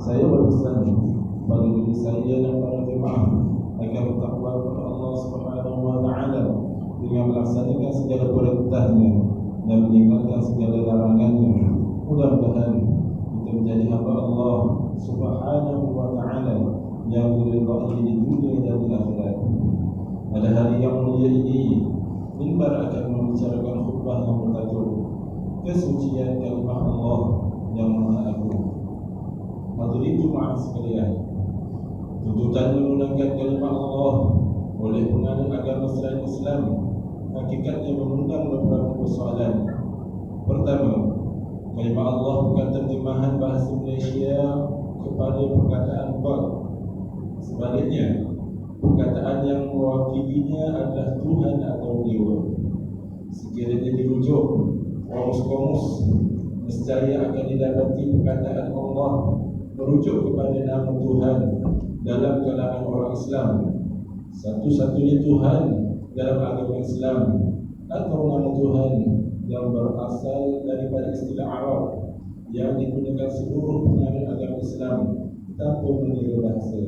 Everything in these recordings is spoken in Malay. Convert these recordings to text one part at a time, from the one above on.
Saya berpesan pada diri saya dan para jemaah agar bertakwa kepada Allah Subhanahu wa taala dengan melaksanakan segala perintahnya dan meninggalkan segala larangannya. Mudah-mudahan kita menjadi hamba Allah Subhanahu wa taala yang diridhai di dunia dan di akhirat. Pada hari yang mulia ini, mimbar akan membicarakan khutbah yang bertajuk kesucian kalimah Allah yang Maha Agung. Hadirin jemaah sekalian, tuntutan menggunakan kalimah Allah oleh penganut agama selain Islam hakikatnya mengundang beberapa persoalan. Pertama, kalimah Allah bukan terjemahan bahasa Malaysia kepada perkataan God. Sebaliknya, perkataan yang mewakilinya adalah Tuhan atau Dewa. Sekiranya dirujuk kamus-kamus, nescaya akan didapati perkataan Allah merujuk kepada nama Tuhan dalam kalangan orang Islam, satu-satunya Tuhan dalam agama Islam, atau nama Tuhan yang berasal daripada istilah Arab yang digunakan seluruh penganut agama Islam tanpa mengira bahasa.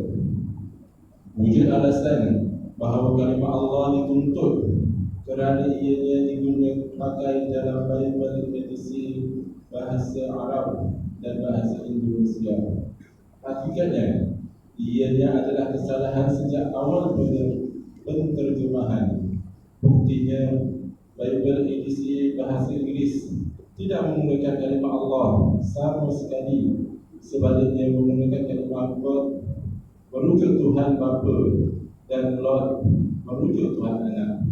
Wujud alasan bahawa kalimah Allah dituntut kerana ianya digunakan dalam Bible edisi bahasa Arab dan bahasa Indonesia. Hakikatnya, ianya adalah kesalahan sejak awal penterjemahan. Buktinya, Bible edisi bahasa Inggeris tidak menggunakan kalimah Allah sama sekali. Sebaliknya menggunakan kalimah God merujuk Tuhan Bapa dan Lord merujuk Tuhan Anak.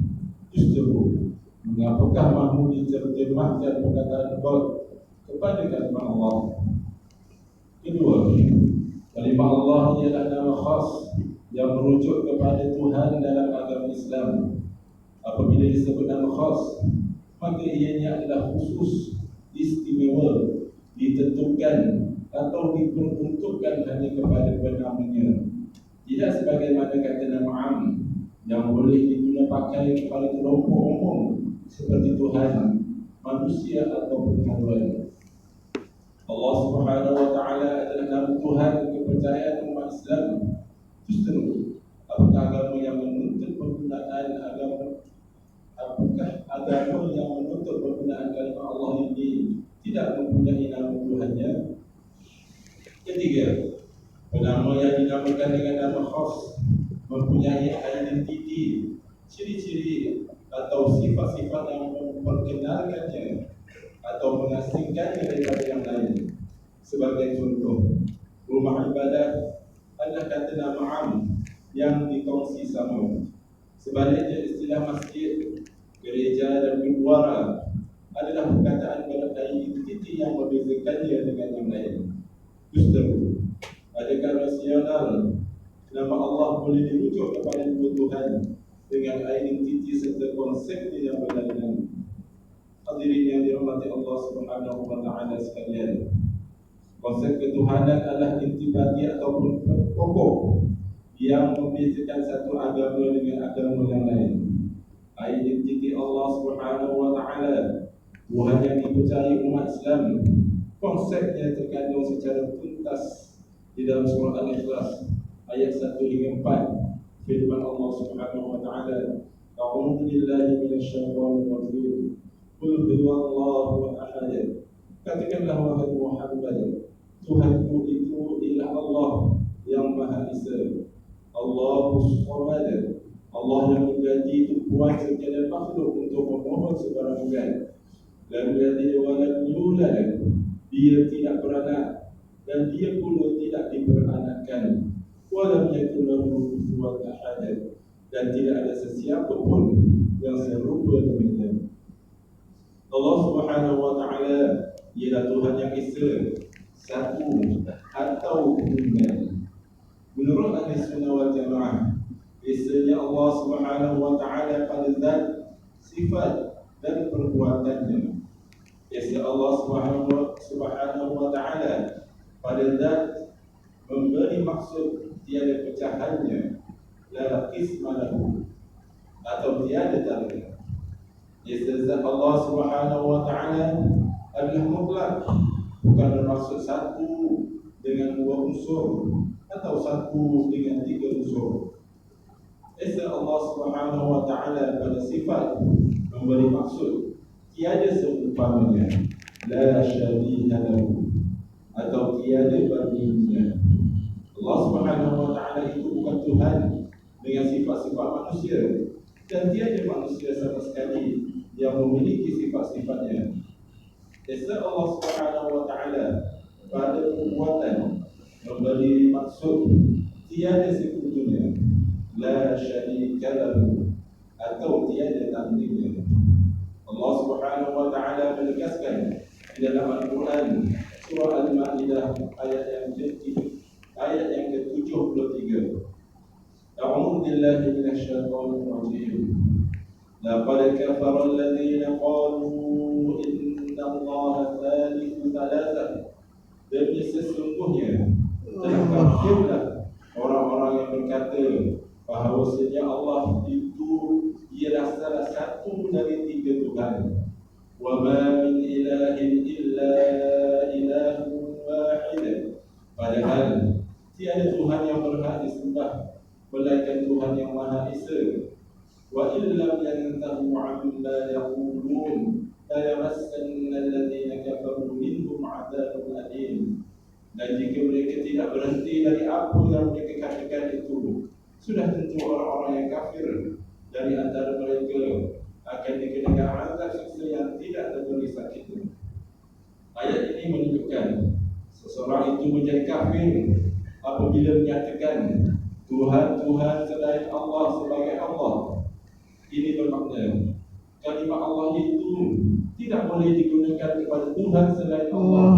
Justru, mengapakah mahu diterjemahkan perkataan God kepada kalimah Allah? Kedua, kalimah Allah ialah nama khas yang merujuk kepada Tuhan dalam agama Islam. Apabila disebut nama khas, maka ianya adalah khusus, istimewa, ditentukan atau diperuntukkan hanya kepada penamanya. Tidak sebagaimana kata nama am yang boleh digunakan pakai kepada kelompok umum seperti Tuhan, manusia ataupun haiwan. Allah Subhanahu wa taala adalah nama Tuhan kepercayaan umat Islam. Justru, apakah agama yang menuntut penggunaan kalimah Allah ini tidak mempunyai nama Tuhannya? Ketiga, penama yang dinamakan dengan nama khas mempunyai identiti, ciri-ciri atau sifat-sifat yang memperkenalkannya atau mengasingkannya daripada yang lain. Sebagai contoh, rumah ibadat adalah kata nama am yang dikongsi sama. Sebaliknya, istilah masjid, gereja dan wara adalah perkataan berkaitan identiti yang membezakannya dengan yang lain. Justru, adakah rasional nama Allah boleh dirujuk kepada dua Tuhan dengan identiti serta konsepnya yang berlainan? Hadirin yang dirahmati Allah Subhanahu wa taala sekalian, konsep ketuhanan adalah intibati ataupun pokok yang membezakan satu agama dengan agama yang lain. Identiti Allah Subhanahu wa taala, Tuhan yang dipercayai umat Islam, konsepnya terkandung secara tuntas di dalam surah Al-Ikhlas ayat 1 hingga 4. Firman Allah Subhanahu wa taala, "A'udzu billahi minasyaitonir rajim. Qul huwallahu ahad." Katakanlah wahai Muhammad, Tuhanku itu ialah Allah yang Maha Esa. Allahus Samad, Allah yang menjadi tumpuan segala makhluk untuk memohon sebarang-barang. Dan berarti walam yulad, dia tidak beranak dan dia pula tidak diperanakkan. Walam yakul lahu kufuwan ahad, dan tidak ada sesiapa pun yang serupa dengannya. Allah Subhanahu wa taala ialah Tuhan yang Esa, satu atau tunggal. Menurut Ahli Sunnah wal Jamaah, Esanya Allah Subhanahu wa taala pada zat, sifat dan perbuatannya. Esa Allah Subhanahu wa taala pada zat memberi maksud tiada pecahannya, la qisma lahu, atau tiada tanda. Esa zat Allah Subhanahu wa taala adalah mutlak, bukan bermaksud satu dengan dua unsur atau satu dengan 3 unsur. Esa Allah Subhanahu wa taala pada sifat memberi maksud tiada seumpamanya, la syabihah lahu, atau tiada bandingnya. Allah Subhanahu wa taala itu bukan Tuhan dengan sifat-sifat manusia, dan tiada manusia sama sekali yang memiliki sifat-sifatnya. Esa Allah Subhanahu wa taala pada perbuatan memberi maksud tiada sekutunya, la syarika lahu, atau tiada tandingnya. Allah Subhanahu wa taala menegaskan di dalam Al-Quran surah Al-Maidah ayat yang ke-73. A'udzu billahi minasyaitonir rajim. Laqad kafara alladziina qalu inna Allaha thalithu thalathah. Demi sesungguhnya telah kafirlah orang-orang yang berkata bahawasanya Allah itu ialah salah satu dari 3 Tuhan. Wa ma min ilahin illa ilahun wahid. Padahal tiada Tuhan yang berhak disembah melainkan Tuhan yang Maha Esa. Wa illam yantahu amma yaqulun la yamassanna alladhina kafaru minhum 'adzabun alim. Dan jika mereka tidak berhenti dari apa yang mereka katakan itu, sudah tentu orang-orang yang kafir dari antara mereka akan dikenakan azab siksa yang tidak terberi sakitnya. Ayat ini menunjukkan seseorang itu menjadi kafir apabila menyatakan Tuhan-Tuhan selain Allah sebagai Allah. Ini bermakna kalimat Allah itu tidak boleh digunakan kepada Tuhan selain Allah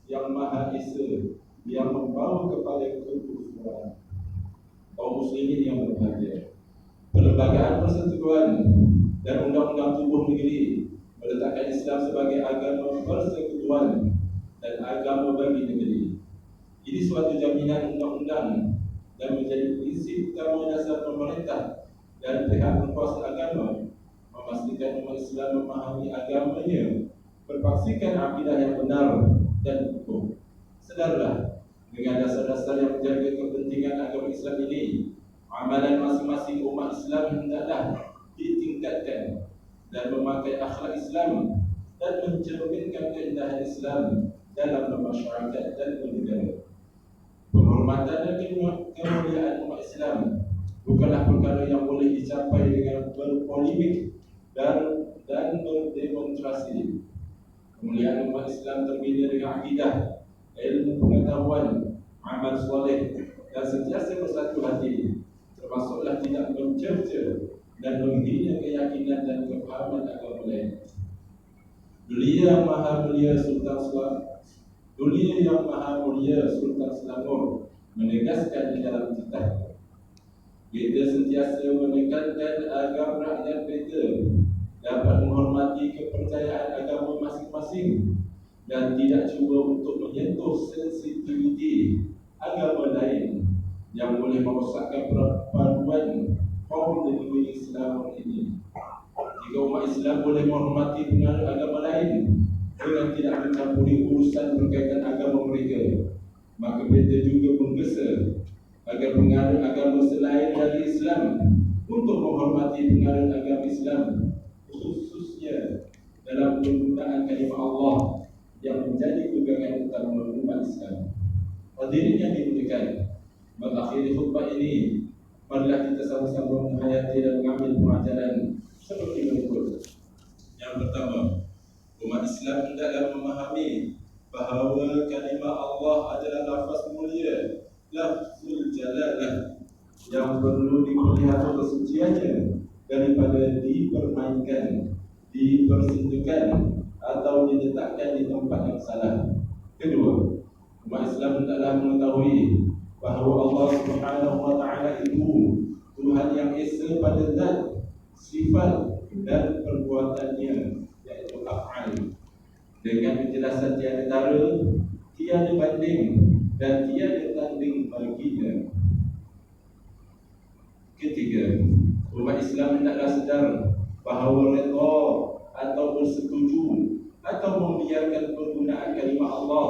yang Maha Esa, yang membawa kepada kekufuran. Kaum muslimin yang berbahagia, Perlembagaan Persekutuan dan Undang-Undang Tubuh Negeri meletakkan Islam sebagai agama persekutuan dan agama bagi negeri. Ini suatu jaminan undang-undang dan menjadi prinsip utama dasar pemerintah dan pihak berkuasa agama memastikan umat Islam memahami agamanya, berpaksikan akidah yang benar dan hukum. Sedarlah, dengan dasar-dasar yang menjaga kepentingan agama Islam ini, amalan masing-masing umat Islam hendaklah ditingkatkan dan memakai akhlak Islam dan mencerminkan keindahan Islam dalam bermasyarakat dan bernegara. Penghormatan dan kemuliaan umat Islam bukanlah perkara yang boleh dicapai dengan berpolemik dan berdemonstrasi. Kemuliaan umat Islam terbina dengan akidah, ilmu pengetahuan, amal soleh, dan sentiasa bersatu hati, termasuklah tidak mencerca dan menghina keyakinan dan kefahaman agama lain. Beliau Maha Mulia Sultan Selangor menegaskan di dalam kitab, kita sentiasa menekankan agar rakyat kita dapat menghormati kepercayaan agama masing-masing dan tidak cuba untuk menyentuh sensitiviti agama lain yang boleh merosakkan perpaduan kaum negeri Islam ini. Jika umat Islam boleh menghormati penganut agama lain dengan tidak mencampuri urusan berkaitan agama mereka, maka kita juga menggesa agar penganut agama selain dari Islam untuk menghormati penganut agama Islam, khususnya dalam penggunaan kalimah Allah yang menjadi pegangan utama umat Islam. Hadirin yang dimuliakan, mengakhiri khutbah ini, marilah kita sama-sama menghayati dan mengambil pelajaran seperti berikut. Yang pertama, umat Islam hendaklah memahami bahawa kalimah Allah adalah lafaz mulia, lafzul jalalah, yang perlu dipelihara kesuciannya daripada dipermainkan, dipersentuhkan atau diletakkan di tempat yang salah. Kedua, umat Islam hendaklah mengetahui bahawa Allah Subhanahu wa taala itu Tuhan yang esa pada zat, sifat dan perbuatannya, yaitu af'al, dengan penjelasan tiada tara, tiada banding dan tiada tanding baginya. Ketiga, umat Islam hendaklah sedar bahawa redha atau bersetuju atau membiarkan penggunaan kalimah Allah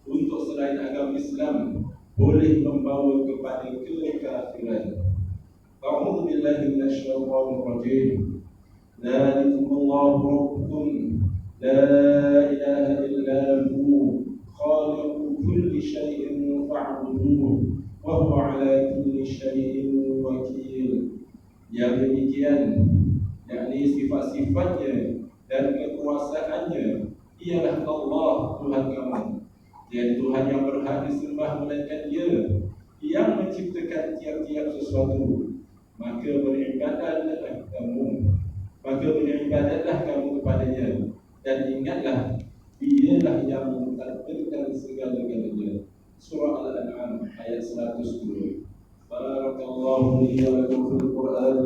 untuk selain agama Islam boleh membawa kepada kekafiran. A'udzu billahi minasyaitonir rajim. Dzalikumullahu rabbukum la ilaha illa hu khaliqu kulli syai'in fa'buduhu wa huwa 'ala kulli syai'in wakil. Yang demikian, yakni sifat-sifatnya dan kekuasaannya ialah Allah Tuhan kamu. Dia Tuhan yang berhak disembah melainkan Dia yang menciptakan tiap-tiap sesuatu. Maka beribadatlah kamu kepadanya, dan ingatlah Dialah yang mentakdirkan segala-galanya. Surah Al-An'am ayat 110. Barakallahu li wa lakum fil Qur'an.